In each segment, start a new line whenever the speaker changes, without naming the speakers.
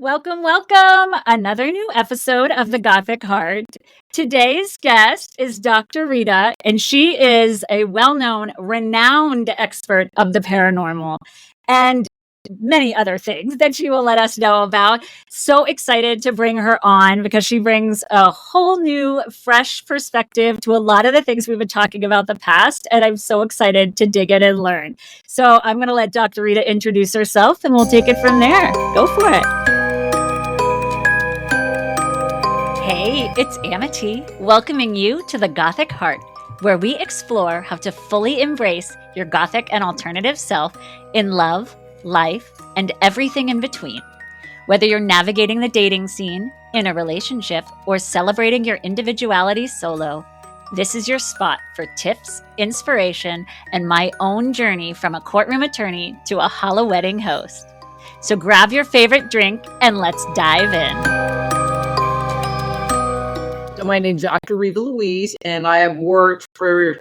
Welcome, welcome. Another new episode of the Gothic Heart. Today's guest is Dr. Rita, and she is a well known, renowned expert of the paranormal and many other things that she will let us know about. So excited to bring her on because she brings a whole new, fresh perspective to a lot of the things we've been talking about the past. And I'm so excited to dig in and learn. So I'm going to let Dr. Rita introduce herself and we'll take it from there. Go for it. Hey, it's Amity, welcoming you to the Gothic Heart, where we explore how to fully embrace your Gothic and alternative self in love, life, and everything in between. Whether you're navigating the dating scene, in a relationship, or celebrating your individuality solo, this is your spot for tips, inspiration, and my own journey from a courtroom attorney to a hollow wedding host. So grab your favorite drink and let's dive in.
My name's Dr. Rita Louise, and I have worked for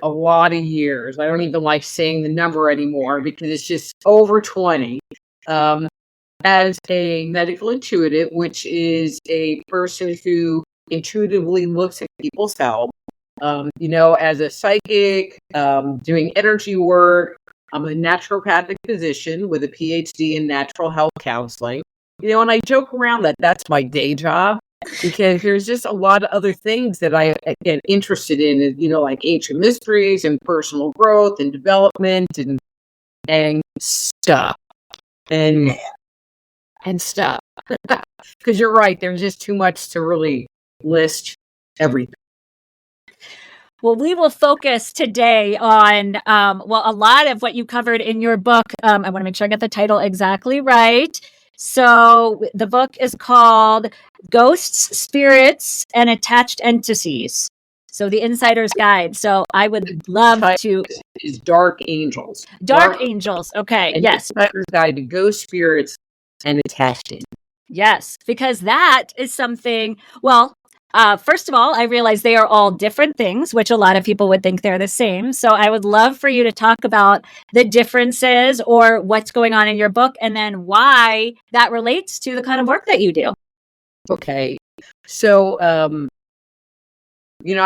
a lot of years. I don't even like saying the number anymore because it's just over 20. As a medical intuitive, which is a person who intuitively looks at people's health. As a psychic, doing energy work. I'm a naturopathic physician with a PhD in natural health counseling. And I joke around that that's my day job. Because there's just a lot of other things that I get interested in, like ancient mysteries and personal growth and development and stuff and stuff. Because you're right, there's just too much to really list everything.
Well, we will focus today on, a lot of what you covered in your book. I want to make sure I get the title exactly right. So the book is called Ghosts, Spirits, and Attached Entities. So the Insider's Guide. So I would love to...
Is Dark Angels.
Dark Angels. Okay,
and
yes.
Insider's Guide to Ghost, Spirits, and Attached Entities.
Yes, because that is something, first of all, I realize they are all different things, which a lot of people would think they're the same. So I would love for you to talk about the differences or what's going on in your book and then why that relates to the kind of work that you do.
Okay. So, I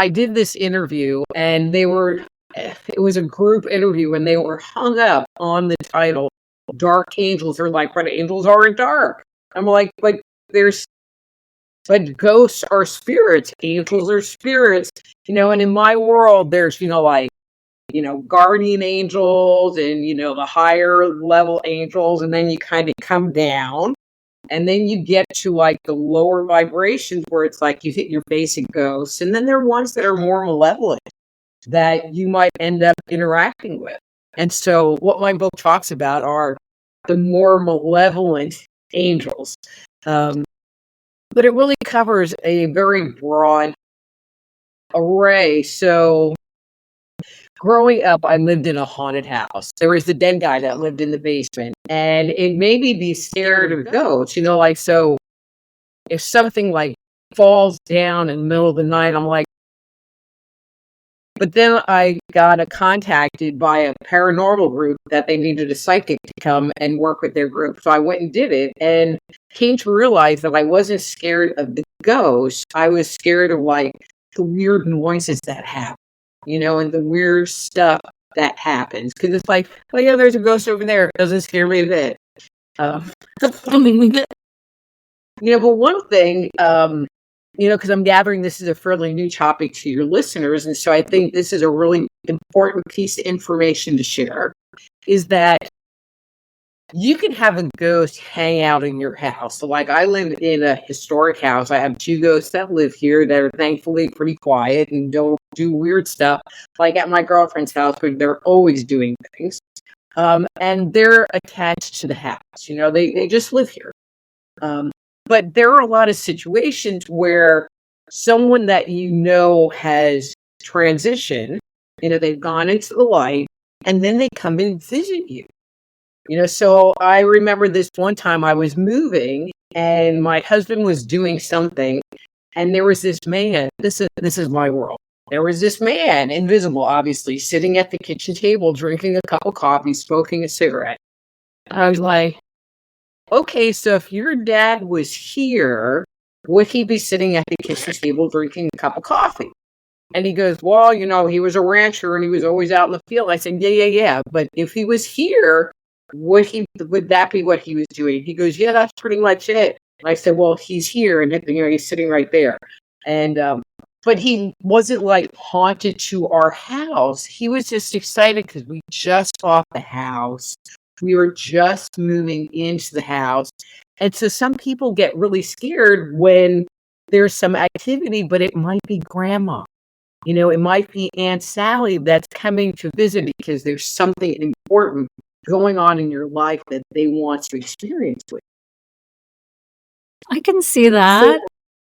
did this interview and it was a group interview and they were hung up on the title, Dark Angels. They're like, but angels aren't dark. I'm like, but ghosts are spirits, angels are spirits, and in my world, there's, guardian angels and, the higher level angels, and then you kind of come down, and then you get to like the lower vibrations where it's like you hit your basic ghosts, and then there are ones that are more malevolent that you might end up interacting with. And so what my book talks about are the more malevolent angels. But it really covers a very broad array. So growing up, I lived in a haunted house. There was the dead guy that lived in the basement. And it made me be scared of ghosts, so if something like falls down in the middle of the night, I'm like, but then I got contacted by a paranormal group that they needed a psychic to come and work with their group. So I went and did it and came to realize that I wasn't scared of the ghosts. I was scared of like the weird noises that happen, and the weird stuff that happens. Because it's like, oh yeah, there's a ghost over there. It doesn't scare me a bit. But one thing, because I'm gathering this is a fairly new topic to your listeners, and so I think this is a really important piece of information to share, is that you can have a ghost hang out in your house. So like I live in a historic house. I have 2 ghosts that live here that are thankfully pretty quiet and don't do weird stuff. Like at my girlfriend's house, where they're always doing things. And they're attached to the house. They just live here. But there are a lot of situations where someone that has transitioned, they've gone into the light, and then they come and visit you. So I remember this one time I was moving, and my husband was doing something, and there was this man. This is my world. There was this man, invisible, obviously, sitting at the kitchen table, drinking a cup of coffee, smoking a cigarette. I was like, okay, so if your dad was here, would he be sitting at the kitchen table drinking a cup of coffee? And he goes, well, he was a rancher and he was always out in the field. I said, yeah, yeah, yeah. But if he was here, would that be what he was doing? He goes, yeah, that's pretty much it. And I said, well, he's here and he's sitting right there. And but he wasn't like haunted to our house. He was just excited because we just bought the house. We were just moving into the house. And so some people get really scared when there's some activity, but it might be grandma. It might be Aunt Sally that's coming to visit because there's something important going on in your life that they want to experience with.
I can see that.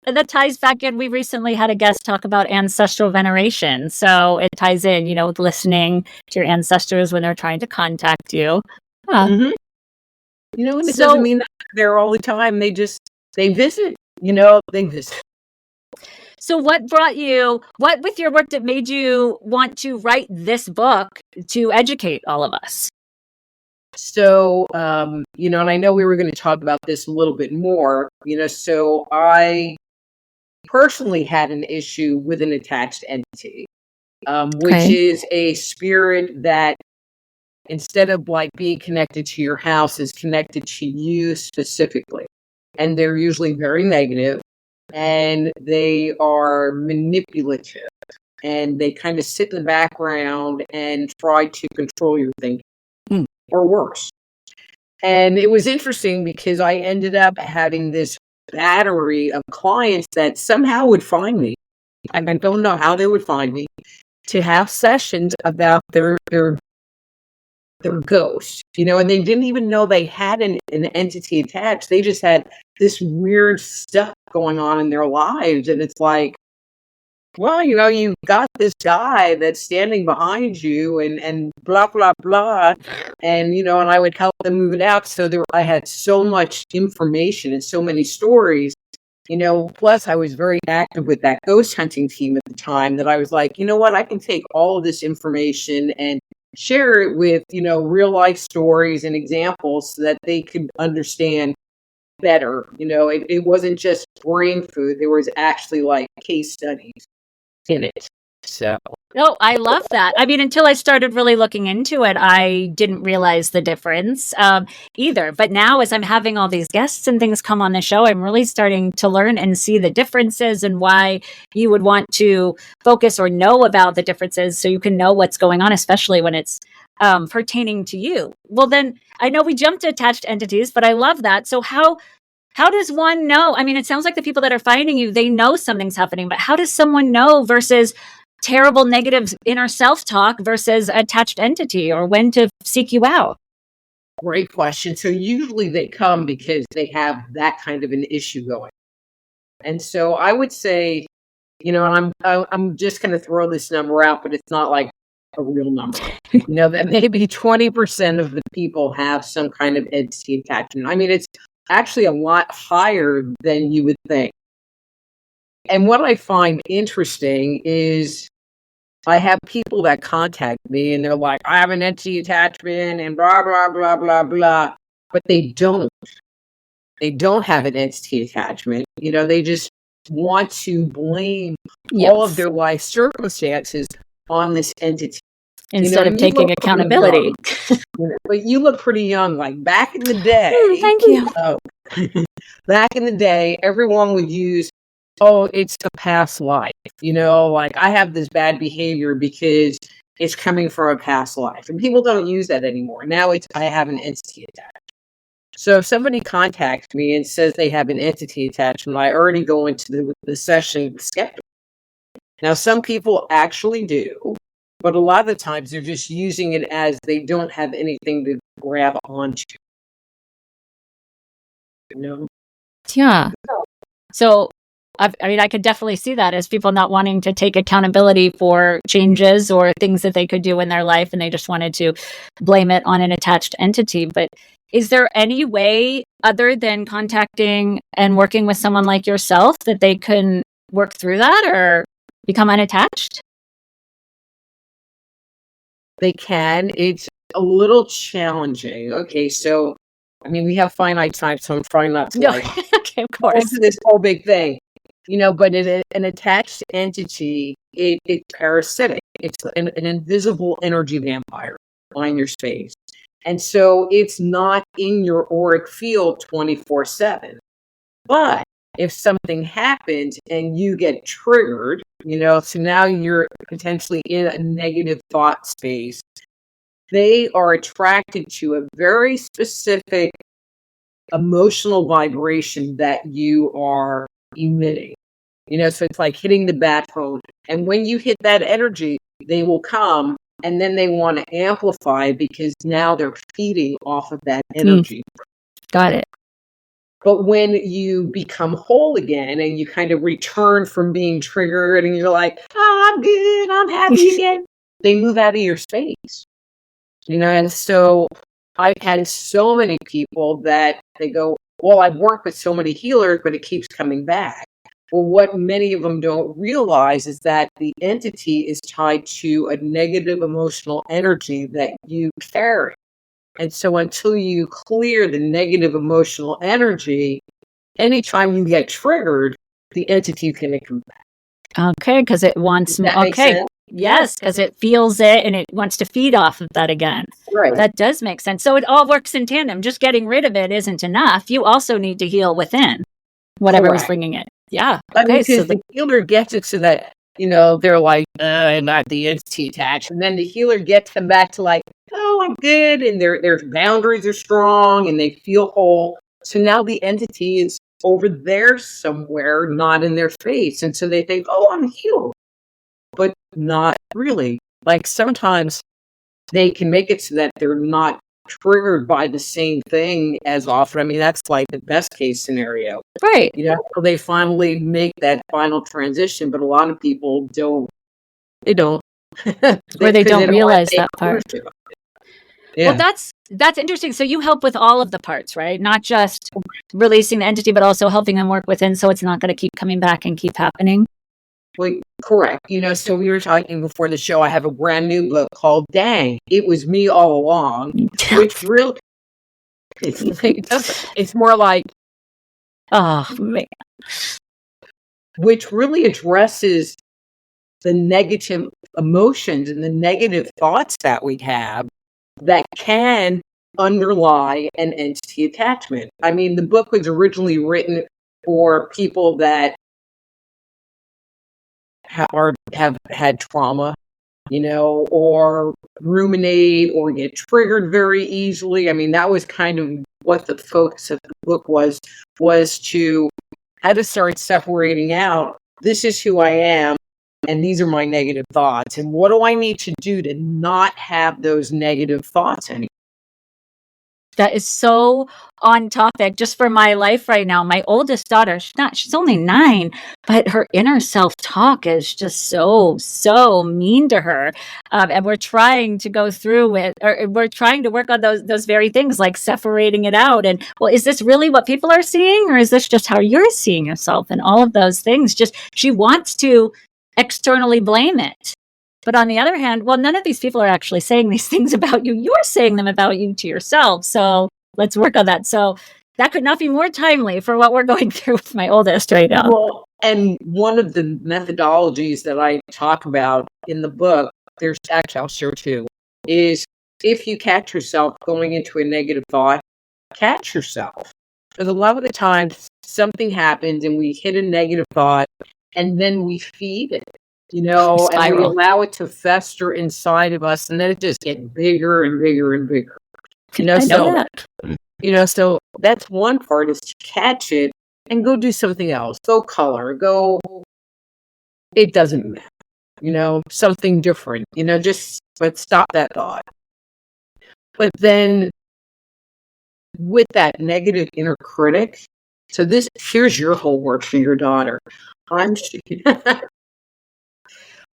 And that ties back in. We recently had a guest talk about ancestral veneration. So it ties in, with listening to your ancestors when they're trying to contact you. Huh.
And it doesn't mean that they're there all the time. They visit, they visit.
So what with your work that made you want to write this book to educate all of us?
So, and I know we were going to talk about this a little bit more, so I personally had an issue with an attached entity, which is a spirit that instead of like being connected to your house is connected to you specifically. And they're usually very negative and they are manipulative and they kind of sit in the background and try to control your thinking or worse. And it was interesting because I ended up having this battery of clients that somehow would find me. I don't know how they would find me to have sessions about their ghost, and they didn't even know they had an entity attached. They just had this weird stuff going on in their lives. And it's like, well, you got this guy that's standing behind you and blah, blah, blah. And, and I would help them move it out. So I had so much information and so many stories, plus I was very active with that ghost hunting team at the time that I was like, you know what, I can take all of this information and share it with, real life stories and examples so that they could understand better. It wasn't just brain food. There was actually like case studies in it. So.
Oh, I love that. I mean, until I started really looking into it, I didn't realize the difference either. But now, as I'm having all these guests and things come on the show, I'm really starting to learn and see the differences and why you would want to focus or know about the differences so you can know what's going on, especially when it's pertaining to you. Well, then I know we jumped to attached entities, but I love that. So how does one know? I mean, it sounds like the people that are finding you, they know something's happening, but how does someone know versus terrible negative inner self-talk versus attached entity, or when to seek you out?
Great question. So usually they come because they have that kind of an issue going. And so I would say, and I'm just going to throw this number out, but it's not like a real number. That maybe 20% of the people have some kind of entity attachment. I mean, it's actually a lot higher than you would think. And what I find interesting is I have people that contact me and they're like, I have an entity attachment and blah, blah, blah, blah, blah. But they don't. They don't have an entity attachment. They just want to blame all of their life circumstances on this entity.
Instead of taking accountability.
But you look pretty young, like back in the day.
Thank you.
Back in the day, everyone would use, oh, it's a past life. Like I have this bad behavior because it's coming from a past life. And people don't use that anymore. Now it's, I have an entity attachment. So if somebody contacts me and says they have an entity attachment, I already go into the session skeptical. Now, some people actually do, but a lot of the times they're just using it as they don't have anything to grab onto.
Yeah. So, I could definitely see that as people not wanting to take accountability for changes or things that they could do in their life, and they just wanted to blame it on an attached entity. But is there any way other than contacting and working with someone like yourself that they can work through that or become unattached?
They can. It's a little challenging. Okay, so I mean, we have finite time, so I'm trying not to
No,
like
okay, of
go
course.
into this whole big thing, but an attached entity, it's parasitic. It's an invisible energy vampire on your space. And so it's not in your auric field 24/7. But if something happens and you get triggered, so now you're potentially in a negative thought space, they are attracted to a very specific emotional vibration that you are emitting. So it's like hitting the bat phone. And when you hit that energy, they will come and then they want to amplify because now they're feeding off of that energy.
Got it.
But when you become whole again and you kind of return from being triggered and you're like, oh, I'm good, I'm happy again, they move out of your space. And so I've had so many people that they go, well, I've worked with so many healers, but it keeps coming back. Well, what many of them don't realize is that the entity is tied to a negative emotional energy that you carry. And so until you clear the negative emotional energy, anytime you get triggered, the entity can come back.
Okay, because it wants
Does that make sense?
Yes, because it feels it and it wants to feed off of that again.
Right.
That does make sense. So it all works in tandem. Just getting rid of it isn't enough. You also need to heal within whatever is bringing it. Yeah.
I mean,
Okay. So
because the healer gets it so that, they're like, not the entity attached. And then the healer gets them back to like, oh, I'm good. And their boundaries are strong and they feel whole. So now the entity is over there somewhere, not in their face. And so they think, oh, I'm healed. But not really. Like sometimes they can make it so that they're not triggered by the same thing as often. I mean, that's like the best case scenario.
right.
So they finally make that final transition, but a lot of people don't. They don't.
Or they don't realize that part.
Yeah.
Well, that's interesting. So you help with all of the parts, right? Not just releasing the entity, but also helping them work within so it's not going to keep coming back and keep happening.
Well, correct. So we were talking before the show. I have a brand new book called "Dang, It Was Me All Along," which really it's more like,
oh man,
which really addresses the negative emotions and the negative thoughts that we have that can underlie an entity attachment. I mean, the book was originally written for people that have had trauma, or ruminate or get triggered very easily. I mean, that was kind of what the focus of the book was to how to start separating out, this is who I am, and these are my negative thoughts. And what do I need to do to not have those negative thoughts anymore?
that is so on topic just for my life right now. My oldest daughter, she's only 9, but her inner self-talk is just so mean to her. And we're trying to go through it, or we're trying to work on those very things, like separating it out. And well, is this really what people are seeing, or is this just how you're seeing yourself? And all of those things. Just she wants to externally blame it. But on the other hand, well, none of these people are actually saying these things about you. You're saying them about you to yourself. So let's work on that. So that could not be more timely for what we're going through with my oldest right now.
Well, and one of the methodologies that I talk about in the book, there's actually I'll share too, is if you catch yourself going into a negative thought, catch yourself. Because a lot of the times something happens and we hit a negative thought and then we feed it. And we allow it to fester inside of us, and then it just gets bigger and bigger and bigger.
I know that.
So that's one part, is to catch it and go do something else. Go color. Go. It doesn't matter. Something different. But stop that thought. But then, with that negative inner critic, so here's your homework for your daughter.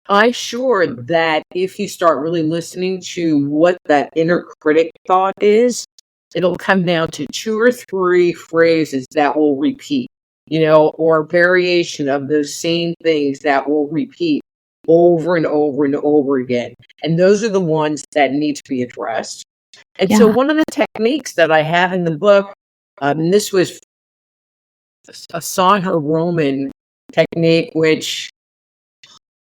I'm sure that if you start really listening to what that inner critic thought is, it'll come down to 2 or 3 phrases that will repeat, or variation of those same things that will repeat over and over and over again. And those are the ones that need to be addressed. And so
Yeah.
one of the techniques that I have in the book, this was a Saha Roman technique, which,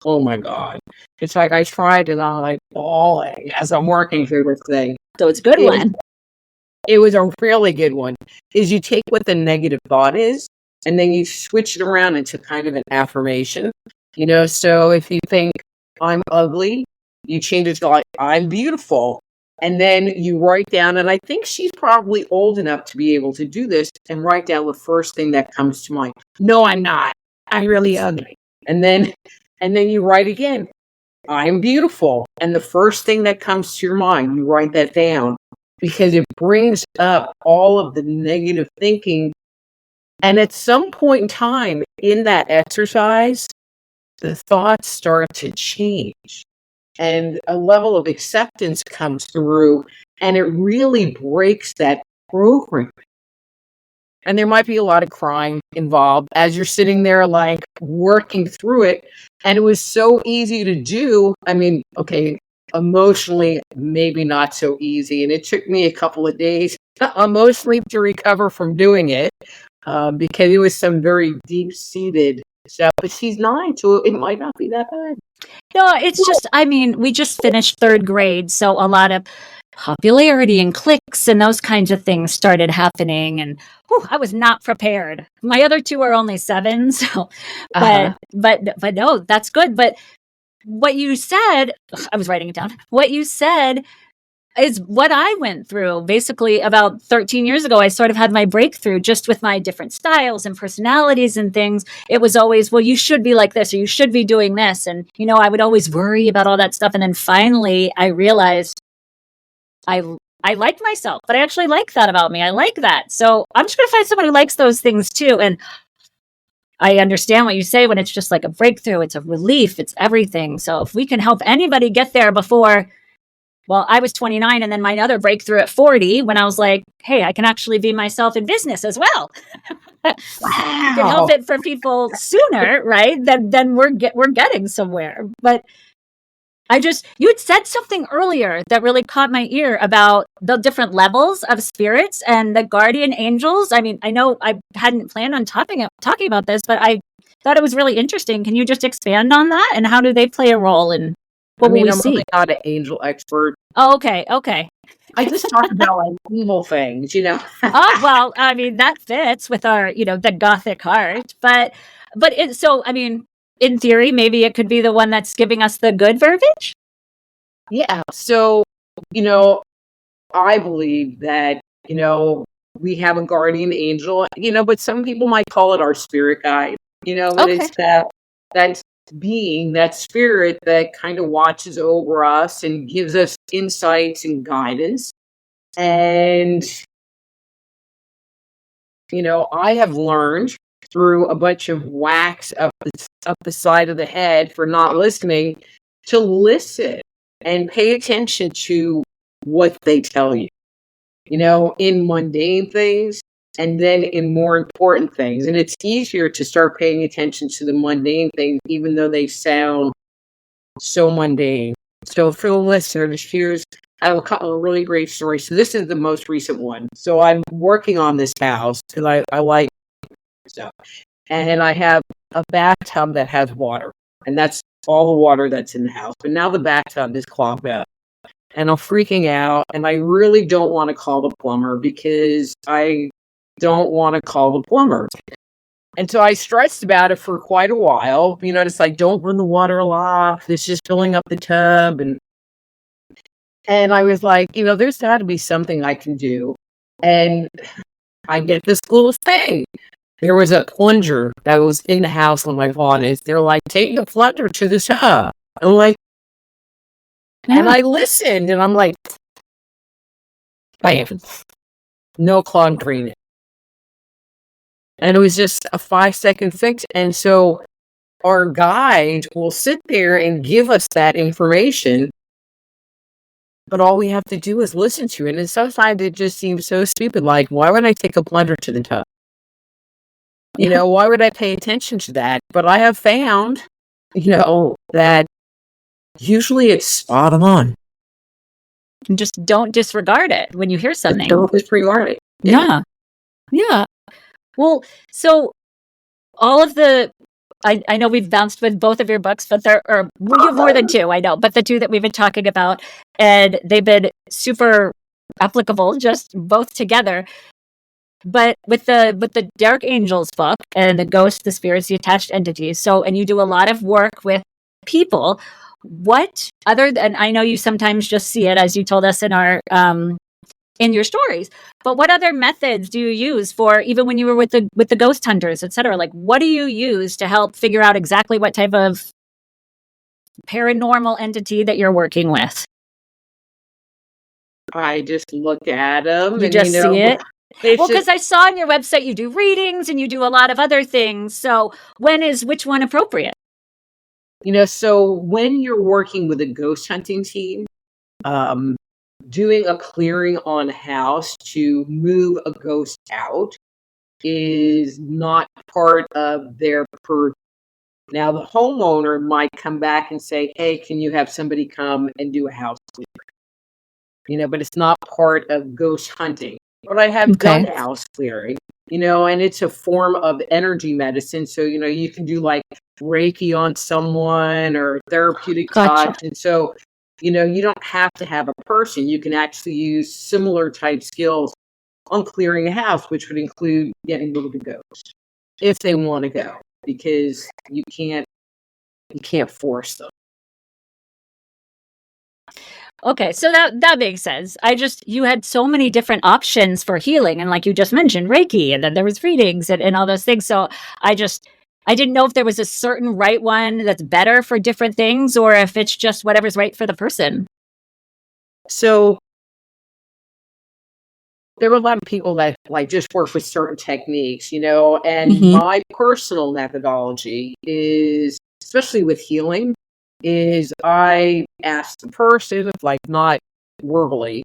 oh my God, it's like I tried and I'm like bawling as I'm working through this thing.
So it's a good one.
It was a really good one. Is you take what the negative thought is, and then you switch it around into kind of an affirmation. So if you think I'm ugly, you change it to like I'm beautiful. And then you write down, and I think she's probably old enough to be able to do this and write down the first thing that comes to mind. No, I'm not. I'm really ugly. And then you write again. I'm beautiful. And the first thing that comes to your mind, you write that down because it brings up all of the negative thinking. And at some point in time in that exercise, the thoughts start to change and a level of acceptance comes through, and it really breaks that program. And there might be a lot of crying involved as you're sitting there, like working through it. And it was so easy to do. I mean, okay, emotionally, maybe not so easy. And it took me a couple of days emotionally to recover from doing it because it was some very deep seated stuff. But she's 9, so it might not be that bad.
No, it's just, I mean, we just finished third grade, so a lot of popularity and cliques and those kinds of things started happening, and I was not prepared. My other two are only 7, so but no, that's good. But what you said, I was writing it down. What you said is what I went through. Basically, about 13 years ago, I sort of had my breakthrough just with my different styles and personalities and things. It was always, well, you should be like this or you should be doing this. And, I would always worry about all that stuff. And then finally, I realized I liked myself, but I actually like that about me. I like that. So I'm just going to find someone who likes those things too. And I understand what you say when it's just like a breakthrough. It's a relief. It's everything. So if we can help anybody get there before, well, I was 29 and then my other breakthrough at 40 when I was like, hey, I can actually be myself in business as well.
Wow.
You can help it for people sooner, right? Then we're getting somewhere. But you had said something earlier that really caught my ear about the different levels of spirits and the guardian angels. I mean, I know I hadn't planned on talking about this, but I thought it was really interesting. Can you just expand on that? And how do they play a role in what will we see?
I'm not an angel expert.
Oh, okay.
I just talk about like evil things,
Oh, well, I mean, that fits with our, the Gothic heart. But so, I mean, in theory, maybe it could be the one that's giving us the good verbiage.
Yeah. So, I believe that, we have a guardian angel, but some people might call it our spirit guide, but it's that being, that spirit that kind of watches over us and gives us insights and guidance. And, I have learned through a bunch of whacks up the side of the head for not listening to listen and pay attention to what they tell you, in mundane things and then in more important things. And it's easier to start paying attention to the mundane things, even though they sound so mundane. So for the listeners, I have a really great story. So this is the most recent one. So I'm working on this house because I like stuff. And I have a bathtub that has water. And that's all the water that's in the house. But now the bathtub is clogged up. And I'm freaking out. And I really don't want to call the plumber because I don't want to call the plumber. And so I stressed about it for quite a while. It's like, don't run the water off. It's just filling up the tub. And I was like, there's got to be something I can do. And I get this little thing. There was a plunger that was in the house when my phone is. They're like, take the plunger to the tub. I'm like, and I listened and I'm like, bam, no clogged drainage. And it was just a 5-second fix. And so our guide will sit there and give us that information. But all we have to do is listen to it. And sometimes it just seems so stupid. Like, why would I take a plunger to the tub? Why would I pay attention to that? But I have found, that usually it's spot on.
And just don't disregard it when you hear something.
Don't disregard it.
Yeah. Yeah. Well, so all of the, I know we've bounced with both of your books, but you have more than two, I know, but the two that we've been talking about, and they've been super applicable, just both together. But with the Dark Angels book and the ghosts, the spirits, the attached entities, and you do a lot of work with people. What other than, I know you sometimes just see it, as you told us in our in your stories, but what other methods do you use for, even when you were with the ghost hunters, etc.? Like, what do you use to help figure out exactly what type of paranormal entity that you're working with?
I just look at them,
You
and
just see it. Well, because
just,
I saw on your website you do readings and you do a lot of other things. So which one appropriate?
so when you're working with a ghost hunting team, doing a clearing on a house to move a ghost out is not part of their purview. Now, the homeowner might come back and say, hey, can you have somebody come and do a house clearing? But it's not part of ghost hunting. But I have done house clearing, and it's a form of energy medicine. So, you can do like Reiki on someone or therapeutic touch. And so, you don't have to have a person. You can actually use similar type skills on clearing a house, which would include getting rid of the ghost if they want to go, because you can't force them.
Okay, so that makes sense. You had so many different options for healing, and like you just mentioned, Reiki, and then there was readings and all those things. So I didn't know if there was a certain right one that's better for different things, or if it's just whatever's right for the person.
So there were a lot of people that like just work with certain techniques, and my personal methodology is, especially with healing, is I ask the person, like not verbally,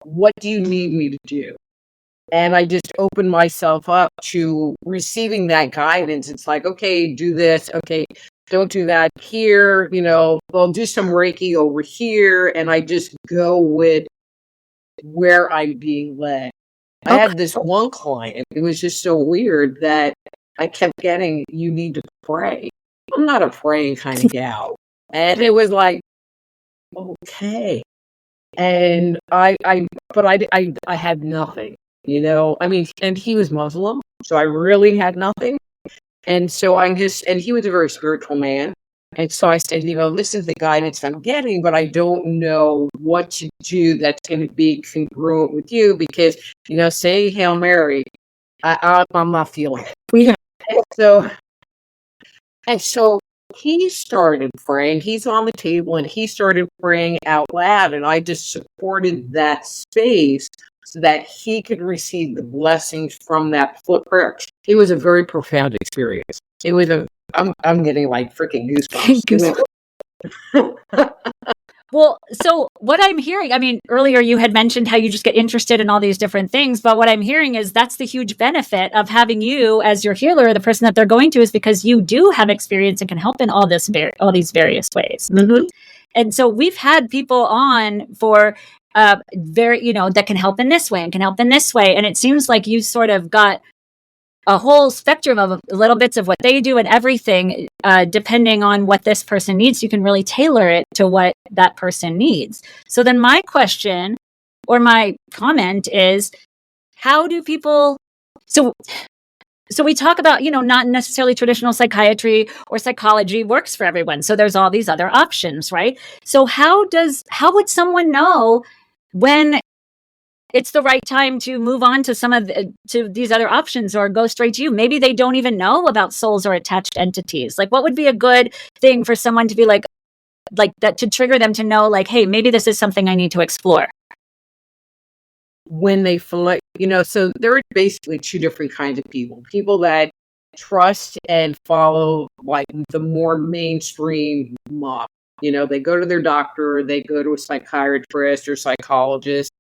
what do you need me to do? And I just open myself up to receiving that guidance. It's like, okay, do this. Okay, don't do that here. Well, do some Reiki over here. And I just go with where I'm being led. I had this one client. It was just so weird that I kept getting, you need to pray. I'm not a praying kind of gal. And it was like, okay. And I had nothing, I mean, and he was Muslim, so I really had nothing. And so and he was a very spiritual man. And so I said, this is the guidance I'm getting, but I don't know what to do that's going to be congruent with you because, say Hail Mary, I'm not feeling it. And so he started praying. He's on the table and he started praying out loud. And I just supported that space so that he could receive the blessings from that prayer. It was a very profound experience. It was I'm getting like freaking goosebumps.
Well, so what I'm hearing, I mean, earlier you had mentioned how you just get interested in all these different things, but what I'm hearing is that's the huge benefit of having you as your healer, the person that they're going to, is because you do have experience and can help in all these various ways. And so we've had people on for that can help in this way and can help in this way. And it seems like you sort of got a whole spectrum of little bits of what they do and everything, depending on what this person needs. You can really tailor it to what that person needs. So then my question or my comment is, how do people, so we talk about, not necessarily traditional psychiatry or psychology works for everyone. So there's all these other options, right? So how would someone know when it's the right time to move on to to these other options or go straight to you? Maybe they don't even know about souls or attached entities. Like, what would be a good thing for someone to be like that, to trigger them to know, like, hey, maybe this is something I need to explore?
When they feel like, so there are basically two different kinds of people. People that trust and follow like the more mainstream mob. They go to their doctor, they go to a psychiatrist or psychologist,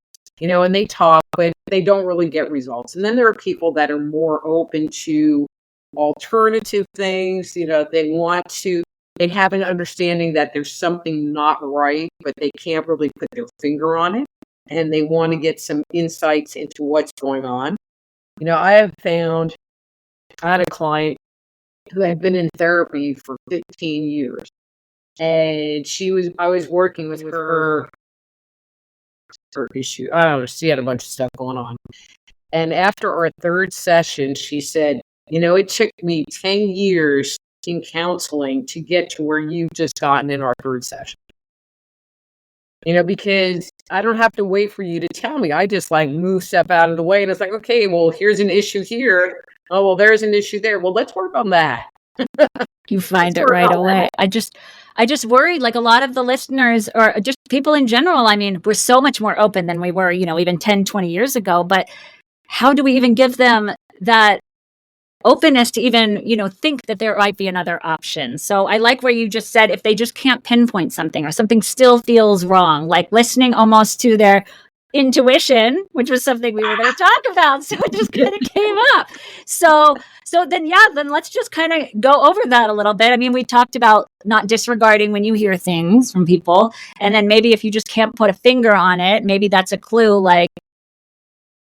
and they talk, but they don't really get results. And then there are people that are more open to alternative things. They want to, they have an understanding that there's something not right, but they can't really put their finger on it. And they want to get some insights into what's going on. I have found, I had a client who had been in therapy for 15 years. And I was working with her issue. I don't know, she had a bunch of stuff going on. And after our third session, she said, it took me 10 years in counseling to get to where you've just gotten in our third session. Because I don't have to wait for you to tell me. I just move step out of the way, and it's like, okay, well, here's an issue here. Oh, well, there's an issue there. Well, let's work on that.
You find it right away. I just worry, like a lot of the listeners or just people in general, I mean, we're so much more open than we were, even 10, 20 years ago, but how do we even give them that openness to even, think that there might be another option? So I like where you just said, if they just can't pinpoint something or something still feels wrong, like listening almost to their intuition, which was something we were going to talk about. So it just kind of came up. So then let's just kind of go over that a little bit. I mean, we talked about not disregarding when you hear things from people. And then maybe if you just can't put a finger on it, maybe that's a clue, like,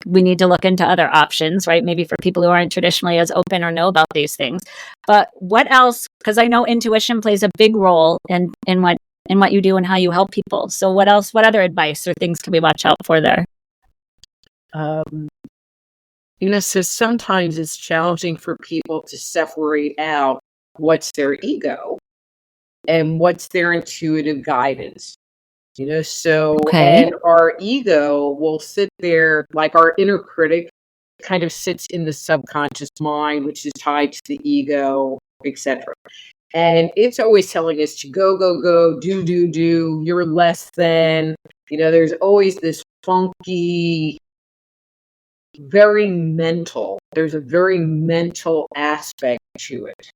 we need to look into other options, right? Maybe for people who aren't traditionally as open or know about these things. But what else? Because I know intuition plays a big role in what you do and how you help people. So what else? What other advice or things can we watch out for there?
So sometimes it's challenging for people to separate out what's their ego and what's their intuitive guidance.
Okay.
And our ego will sit there, like our inner critic kind of sits in the subconscious mind, which is tied to the ego, etc. And it's always telling us to go, go, go, do, you're less than, there's always this funky, there's a very mental aspect to it.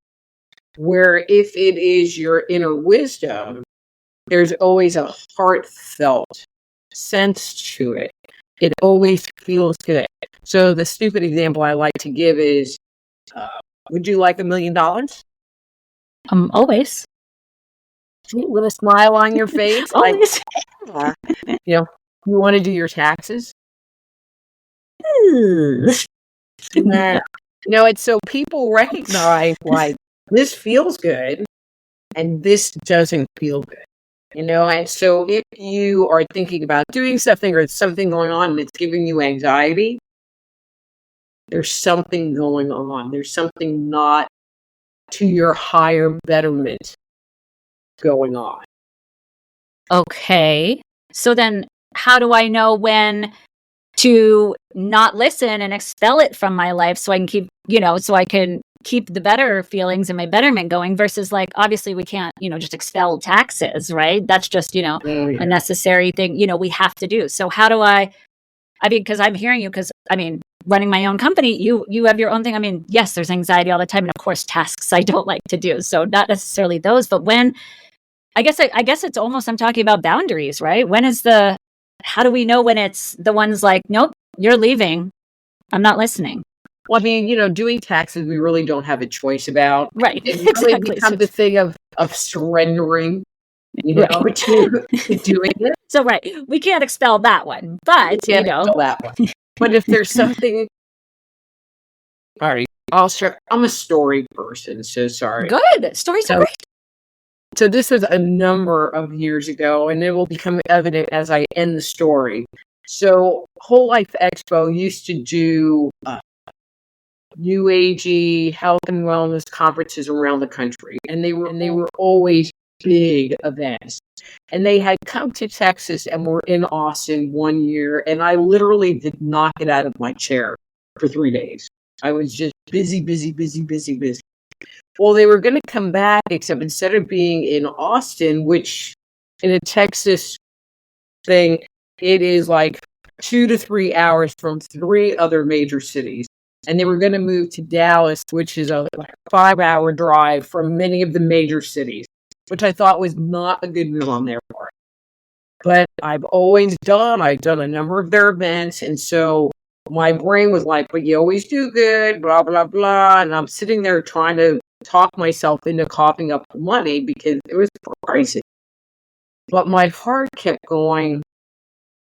Where if it is your inner wisdom, there's always a heartfelt sense to it. It always feels good. So the stupid example I like to give is, would you like $1 million?
Always.
With a smile on your face?
Always.
You want to do your taxes? It's so people recognize, this feels good and this doesn't feel good. And so if you are thinking about doing something or something going on and it's giving you anxiety, there's something going on. There's something not to your higher betterment going on.
Okay. So then how do I know when to not listen and expel it from my life so I can keep the better feelings and my betterment going versus obviously we can't, just expel taxes, right? That's just, a necessary thing, we have to do. So how do I mean, because I'm hearing you, because running my own company, you have your own thing. I mean, yes, there's anxiety all the time. And of course, tasks I don't like to do. So not necessarily those, but when, I guess it's almost, I'm talking about boundaries, right? How do we know when it's the ones like, nope, you're leaving, I'm not listening?
Well, doing taxes, we really don't have a choice about.
Right.
It really becomes the thing of surrendering, to doing it.
So, right. We can't expel that one, but,
expel that one. But if there's something, all right, I'll share. I'm a story person, so sorry.
Good. Stories are great.
So this was a number of years ago, and it will become evident as I end the story. So Whole Life Expo used to do New Agey health and wellness conferences around the country, and they were always big events. And they had come to Texas and were in Austin one year, and I literally did not get out of my chair for 3 days. I was just busy. Well, they were going to come back, except instead of being in Austin, which in a Texas thing, it is 2 to 3 hours from 3 other major cities. And they were going to move to Dallas, which is a 5-hour drive from many of the major cities, which I thought was not a good move on their part. But I've done a number of their events. And so my brain was like, but you always do good, blah, blah, blah. And I'm sitting there trying to talk myself into coughing up the money because it was pricey. But my heart kept going,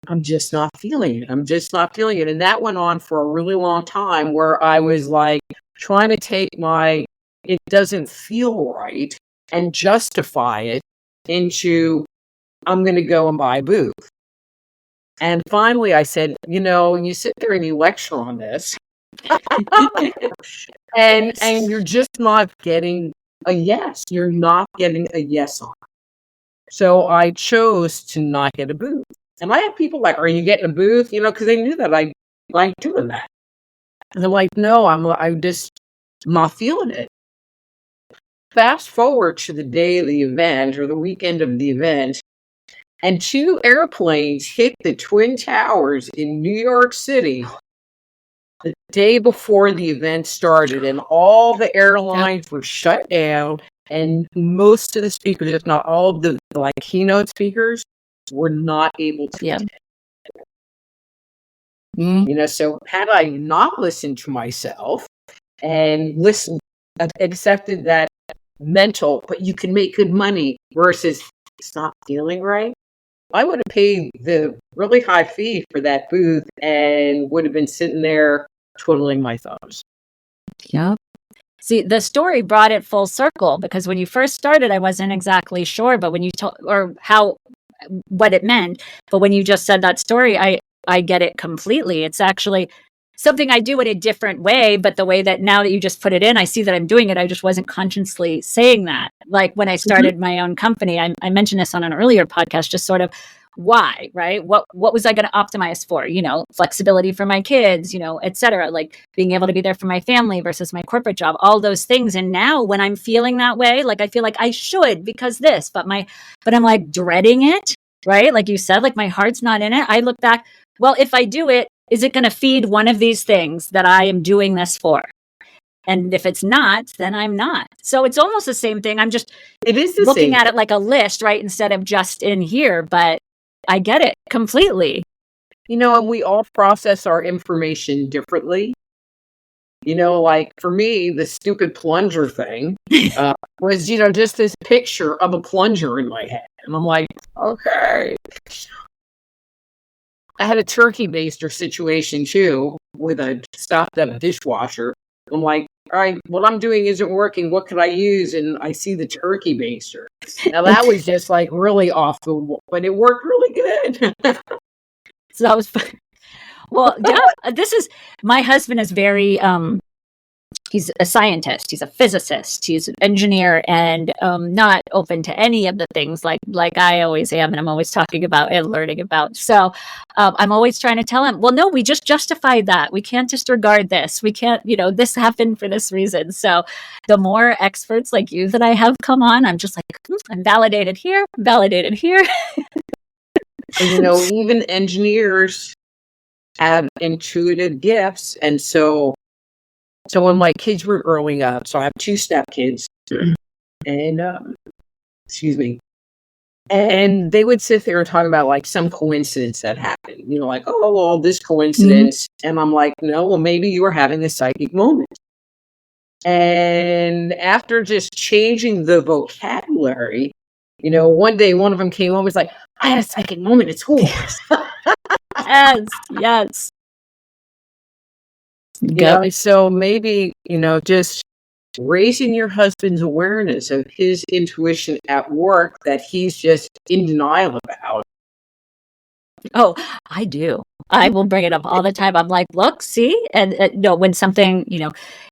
I'm just not feeling it. I'm just not feeling it. And that went on for a really long time where I was like trying to take my, it doesn't feel right and justify it into, I'm going to go and buy a booth. And finally I said, you sit there and you lecture on this and you're just not getting a yes. You're not getting a yes on it. So I chose to not get a booth. And I have people like, are you getting a booth? Because they knew that I like doing that. And they're like, no, I'm just not feeling it. Fast forward to the day of the event or the weekend of the event, and 2 airplanes hit the Twin Towers in New York City the day before the event started, and all the airlines were shut down, and most of the speakers, if not all of the keynote speakers, were not able to attend. So had I not listened to myself and accepted that mental, but you can make good money versus it's not feeling right, I would have paid the really high fee for that booth and would have been sitting there twiddling my thumbs.
Yep. See, the story brought it full circle because when you first started, I wasn't exactly sure, but when you told or what it meant, but when you just said that story, I get it completely. It's actually something I do in a different way, but the way that now that you just put it in, I see that I'm doing it. I just wasn't consciously saying that. Like when I started my own company, I mentioned this on an earlier podcast, just sort of why, right? What was I going to optimize for? Flexibility for my kids, et cetera, like being able to be there for my family versus my corporate job, all those things. And now when I'm feeling that way, like I feel like I should because this, but I'm like dreading it, right? Like you said, like my heart's not in it. I look back, well, if I do it, is it going to feed one of these things that I am doing this for? And if it's not, then I'm not. So it's almost the same thing. I'm just looking at it like a list, right? Instead of just in here, but I get it completely.
And we all process our information differently. Like for me, the stupid plunger thing was, just this picture of a plunger in my head. And I'm like, okay. I had a turkey baster situation too with a stopped up dishwasher. I'm like, all right, what I'm doing isn't working. What could I use? And I see the turkey baster. Now that was just like really off the wall, but it worked really good.
So that was fun. Well, yeah, my husband is very, he's a scientist, he's a physicist, he's an engineer, and not open to any of the things like I always am, and I'm always talking about and learning about. So I'm always trying to tell him, well, no, we just justified that. We can't disregard this. We can't, this happened for this reason. So the more experts like you that I have come on, I'm just like, I'm validated here, validated here.
And, even engineers have intuitive gifts. And so when my kids were growing up, so I have 2 stepkids, and excuse me, and they would sit there and talk about like some coincidence that happened, like, oh, well, this coincidence. And I'm like, no, well, maybe you were having a psychic moment. And after just changing the vocabulary, one day one of them came home, was like, I had a psychic moment. It's horse.
Yes.
So maybe, just raising your husband's awareness of his intuition at work that he's just in denial about.
Oh, I do. I will bring it up all the time. I'm like, look, see? And when something,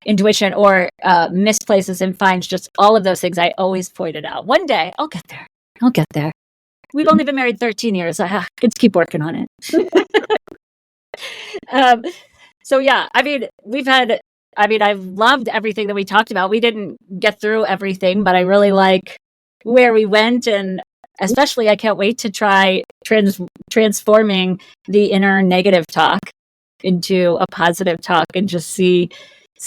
intuition or misplaces and finds, just all of those things, I always point it out. One day, I'll get there. We've only been married 13 years. Let's keep working on it. So yeah, I've loved everything that we talked about. We didn't get through everything, but I really like where we went, and especially I can't wait to try transforming the inner negative talk into a positive talk and just see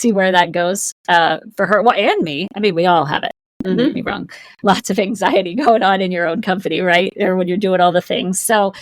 where that goes for her. Well, and me. I mean, we all have it. Don't get me wrong. Lots of anxiety going on in your own company, right? Or when you're doing all the things. So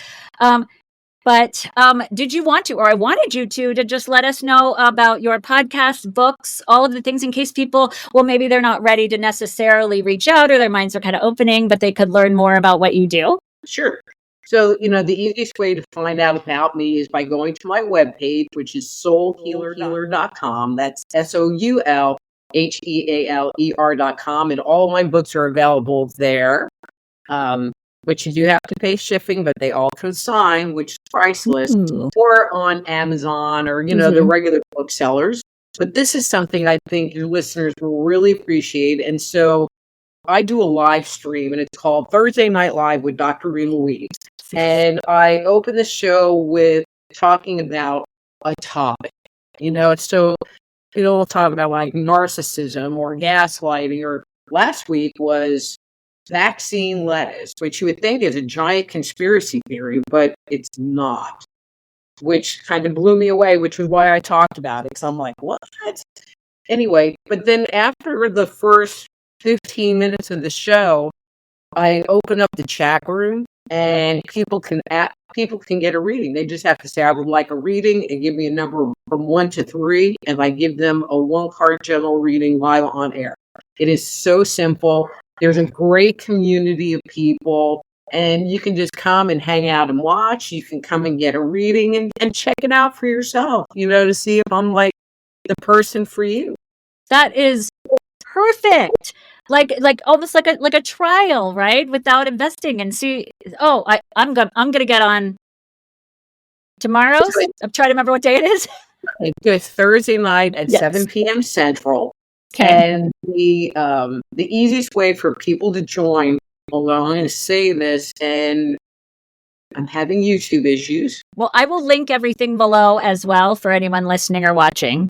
But did you want to, or I wanted you to just let us know about your podcast, books, all of the things in case people, well, maybe they're not ready to necessarily reach out or their minds are kind of opening, but they could learn more about what you do?
Sure. So, the easiest way to find out about me is by going to my webpage, which is soulhealer.com. That's SOULHEALER.com. And all my books are available there, which you do have to pay shipping, but they all consign, which is priceless, or on Amazon or, the regular booksellers. But this is something I think your listeners will really appreciate. And so I do a live stream, and it's called Thursday Night Live with Dr. Rita Louise. And I open the show with talking about a topic. So, we'll talk about like narcissism or gaslighting, or last week was vaccine lettuce, which you would think is a giant conspiracy theory, but it's not, which kind of blew me away, which was why I talked about it. Because I'm like, what? Anyway, but then after the first 15 minutes of the show, I open up the chat room and people can get a reading. They just have to say, I would like a reading, and give me a number from 1 to 3, and I give them a 1-card general reading live on air. It is so simple. There's a great community of people, and you can just come and hang out and watch. You can come and get a reading and check it out for yourself, to see if I'm like the person for you.
That is perfect. Like almost like a trial, right? Without investing, and see. Oh, I'm gonna get on tomorrow. I'm trying to remember what day it is.
It's Thursday night at 7 p.m. Central.
Okay.
And the easiest way for people to join, although I'm going to say this, and I'm having YouTube issues.
Well, I will link everything below as well for anyone listening or watching.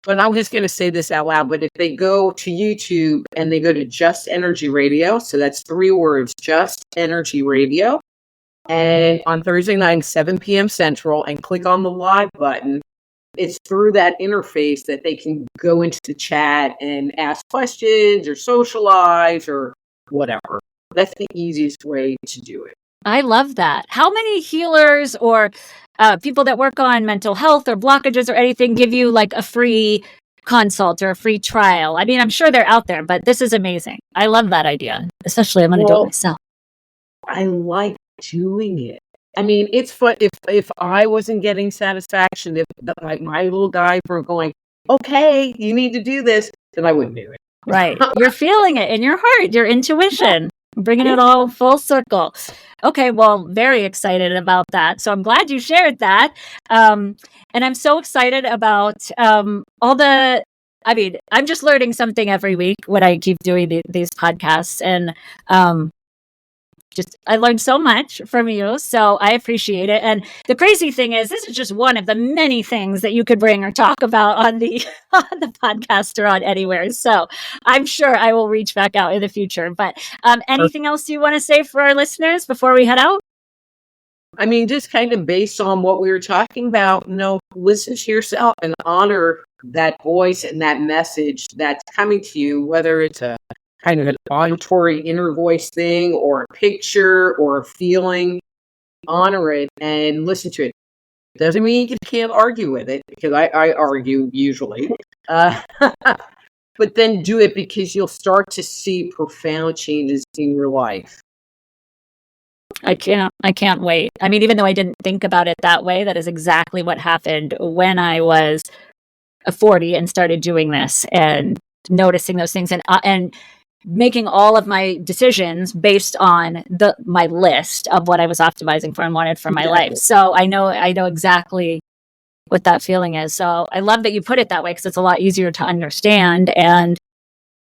But I'm just going to say this out loud. But if they go to YouTube and they go to Just Energy Radio, so that's 3 words, Just Energy Radio, and on Thursday night, 7 p.m. Central, and click on the live button, it's through that interface that they can go into the chat and ask questions or socialize or whatever. That's the easiest way to do it.
I love that. How many healers or people that work on mental health or blockages or anything give you like a free consult or a free trial? I mean, I'm sure they're out there, but this is amazing. I love that idea. Especially I'm going to do it myself.
I like doing it. I mean, it's fun. If I wasn't getting satisfaction, if like my little guys were going, okay, you need to do this, then I wouldn't do it.
Right. You're feeling it in your heart, your intuition, bringing it all full circle. Okay, well, very excited about that. So I'm glad you shared that. And I'm so excited about all the, I mean, I'm just learning something every week when I keep doing these podcasts. And I learned so much from you. So I appreciate it. And the crazy thing is, this is just one of the many things that you could bring or talk about on the podcast or on anywhere. So I'm sure I will reach back out in the future. But anything else you want to say for our listeners before we head out?
I mean, just kind of based on what we were talking about, listen to yourself and honor that voice and that message that's coming to you, whether it's a kind of an auditory inner voice thing or a picture or a feeling. Honor it and listen to it. Doesn't mean you can't argue with it, because I argue usually. But then do it, because you'll start to see profound changes in your life.
I can't wait. I mean, even though I didn't think about it that way, that is exactly what happened when I was 40 and started doing this and noticing those things and making all of my decisions based on my list of what I was optimizing for and wanted for my life. So I know exactly what that feeling is. So I love that you put it that way, because it's a lot easier to understand. And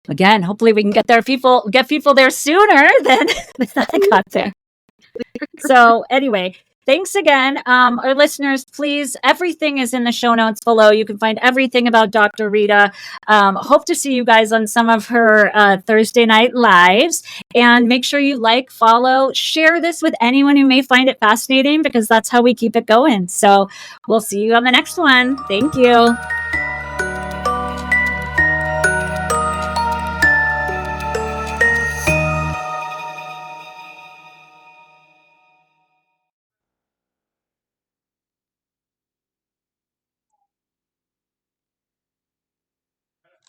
again, hopefully we can get people there sooner than I got there. So anyway, thanks again. Our listeners, please, everything is in the show notes below. You can find everything about Dr. Rita. Hope to see you guys on some of her Thursday night lives. And make sure you like, follow, share this with anyone who may find it fascinating, because that's how we keep it going. So we'll see you on the next one. Thank you.